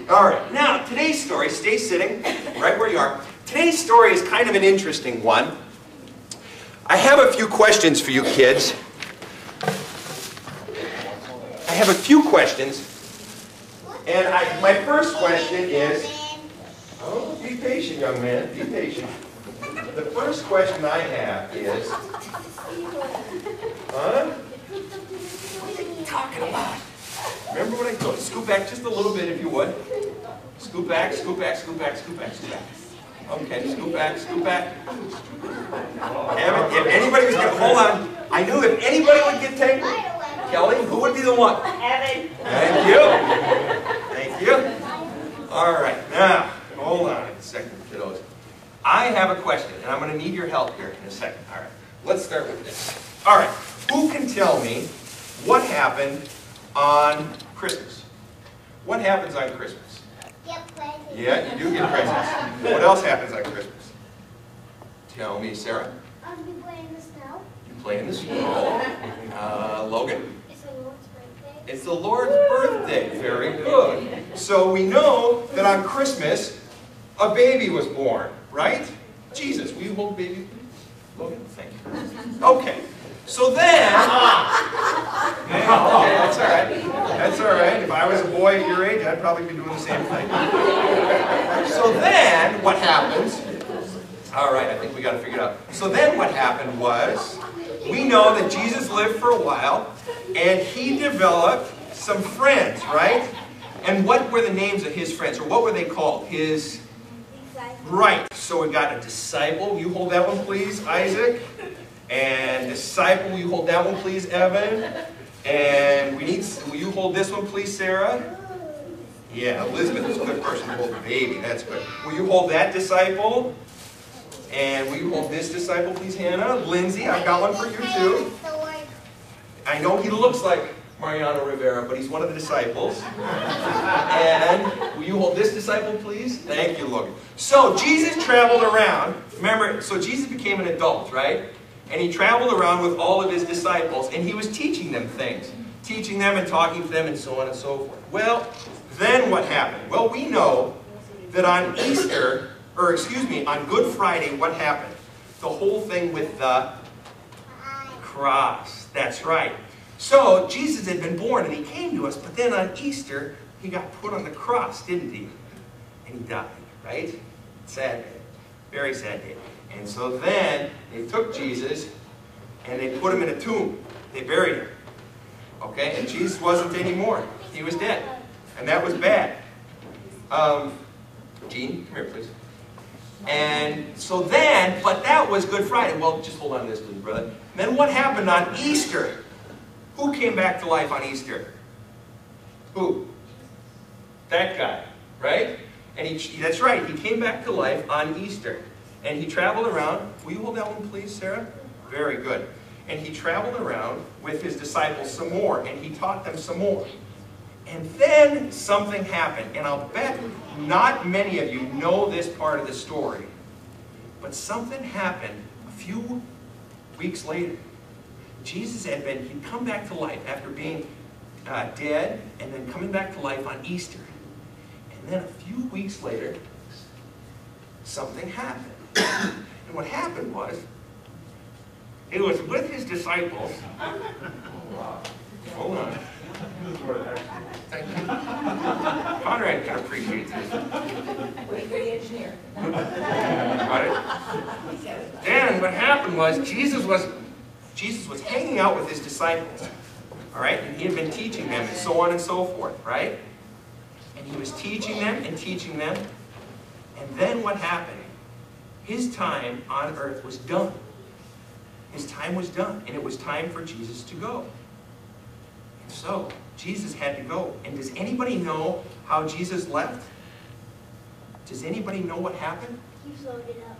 All right, now today's story, stay sitting right where you are. Today's story is kind of an interesting one. I have a few questions for you kids. I have a few questions. And my first question is, oh, be patient, young man, be patient. The first question I have is, huh? What are you talking about? Remember what I told you? Scoot back just a little bit if you would. Scoot back, scoot back, scoot back, scoot back, scoot back. Okay, scoot back, scoot back. If anybody was going to, hold on. I knew if anybody would get taken, Kelly, who would be the one? Evan. Thank you. Thank you. All right, now, hold on a second, kiddos. I have a question, and I'm going to need your help here in a second. All right, let's start with this. All right, who can tell me what happened on Christmas? What happens on Christmas? Get presents. Yeah, you do get presents. What else happens on Christmas? Tell me, Sarah. We play in the snow. You play in the snow. Logan? It's the Lord's birthday. It's the Lord's birthday. Very good. So we know that on Christmas, a baby was born, right? Jesus. Will you hold baby, please? Logan, thank you. Okay. So then, okay, that's all right. That's all right. If I was a boy at your age, I'd probably be doing the same thing. So then, what happens? All right, I think we got to figure it out. So then what happened was, we know that Jesus lived for a while, and he developed some friends, right? And what were the names of his friends, or what were they called? His, right, so we got a disciple. You hold that one, please, Isaac. And disciple, will you hold that one, please, Evan? And will you hold this one, please, Sarah? Yeah, Elizabeth is a good person to hold the baby. That's good. Will you hold that disciple? And will you hold this disciple, please, Hannah? Lindsay, I've got one for you, too. I know he looks like Mariano Rivera, but he's one of the disciples. And will you hold this disciple, please? Thank you, Logan. So, Jesus traveled around. Remember, so Jesus became an adult, right? And he traveled around with all of his disciples, and he was teaching them things. Teaching them and talking to them and so on and so forth. Well, then what happened? Well, we know that on Easter, or excuse me, on Good Friday, what happened? The whole thing with the cross. That's right. So, Jesus had been born, and he came to us, but then on Easter, he got put on the cross, didn't he? And he died, right? Sad day. Very sad day. And so then, they took Jesus, and they put him in a tomb. They buried him. Okay? And Jesus wasn't anymore. He was dead. And that was bad. Gene, come here, please. And so then, but that was Good Friday. Well, just hold on to this, please, brother. Then what happened on Easter? Who came back to life on Easter? Who? That guy, right? And that's right, he came back to life on Easter. And he traveled around. Will you hold that one, please, Sarah? Very good. And he traveled around with his disciples some more, and he taught them some more. And then something happened, and I'll bet not many of you know this part of the story, but something happened a few weeks later. Jesus he'd come back to life after being dead, and then coming back to life on Easter. And then a few weeks later, something happened. And what happened was, it was with his disciples. Hold on. Thank you. Conrad can appreciate this. Wait for the engineer. Got it? Then what happened was, Jesus was hanging out with his disciples. All right? And he had been teaching them and so on and so forth, right? And he was teaching them and teaching them. And then what happened? His time on earth was done. His time was done, and it was time for Jesus to go. And so, Jesus had to go. And does anybody know how Jesus left? Does anybody know what happened? He floated up.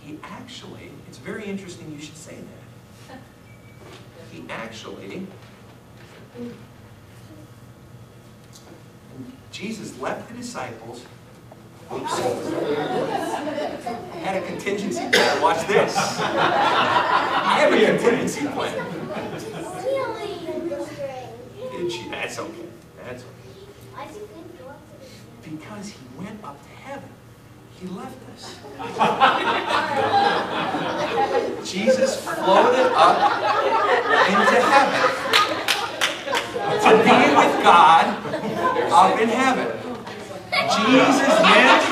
He actually, it's very interesting you should say that. He actually, Jesus left the disciples. Oops. Had a contingency plan. Watch this. I have a contingency plan. Did she? That's okay. That's okay. because he went up to heaven. He left us. Jesus floated up into heaven to be with God up in heaven. Jesus went,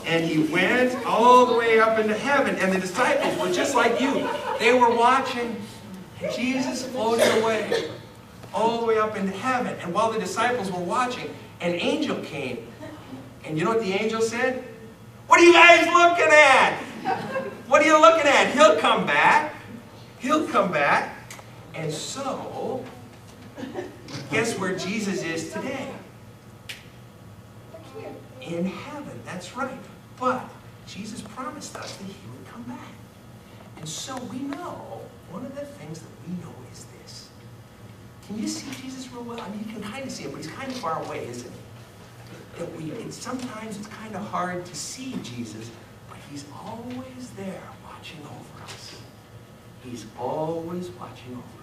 and he went all the way up into heaven. And the disciples were just like you. They were watching Jesus floating away all the way up into heaven. And while the disciples were watching, an angel came. And you know what the angel said? What are you guys looking at? What are you looking at? He'll come back. He'll come back. And so, guess where Jesus is today? In heaven. That's right. But Jesus promised us that he would come back. And so we know, one of the things that we know is this. Can you see Jesus real well? I mean, you can kind of see him, but he's kind of far away, isn't he? Sometimes it's kind of hard to see Jesus, but he's always there watching over us. He's always watching over us.